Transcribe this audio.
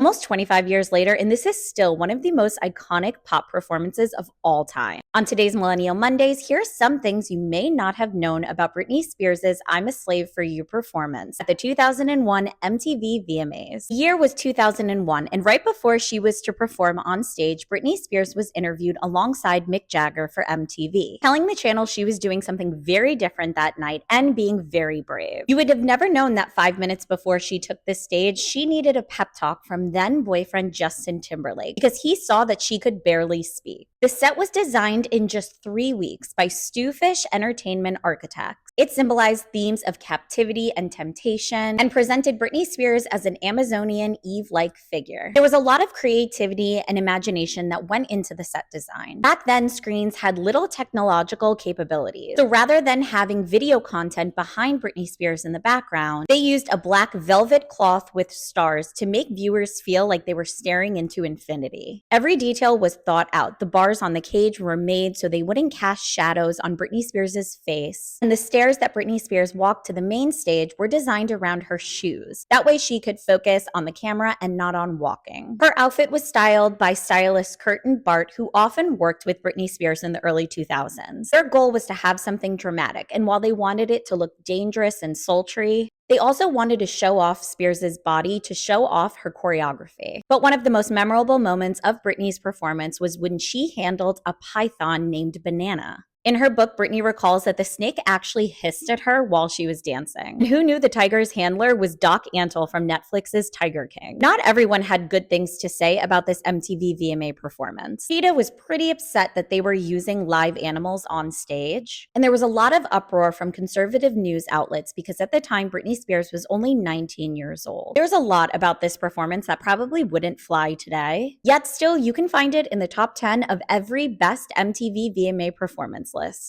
Almost 25 years later, and this is still one of the most iconic pop performances of all time. On today's Millennial Mondays, here are some things you may not have known about Britney Spears' I'm a Slave for You performance at the 2001 MTV VMAs. The year was 2001, and right before she was to perform on stage, Britney Spears was interviewed alongside Mick Jagger for MTV, telling the channel she was doing something very different that night and being very brave. You would have never known that 5 minutes before she took the stage, she needed a pep talk from then boyfriend Justin Timberlake because he saw that she could barely speak. The set was designed in just 3 weeks by Stewfish Entertainment Architects. It symbolized themes of captivity and temptation and presented Britney Spears as an Amazonian Eve-like figure. There was a lot of creativity and imagination that went into the set design. Back then, screens had little technological capabilities. So rather than having video content behind Britney Spears in the background, they used a black velvet cloth with stars to make viewers feel like they were staring into infinity. Every detail was thought out. The bars on the cage were made so they wouldn't cast shadows on Britney Spears' face, and the stairs that Britney Spears walked to the main stage were designed around her shoes. That way she could focus on the camera and not on walking. Her outfit was styled by stylist Curtin Bart, who often worked with Britney Spears in the early 2000s. Their goal was to have something dramatic, and while they wanted it to look dangerous and sultry, they also wanted to show off Spears' body to show off her choreography. But one of the most memorable moments of Britney's performance was when she handled a python named Banana. In her book, Britney recalls that the snake actually hissed at her while she was dancing. And who knew the tiger's handler was Doc Antle from Netflix's Tiger King? Not everyone had good things to say about this MTV VMA performance. PETA was pretty upset that they were using live animals on stage, and there was a lot of uproar from conservative news outlets because at the time, Britney Spears was only 19 years old. There's a lot about this performance that probably wouldn't fly today, yet still you can find it in the top 10 of every best MTV VMA performance list.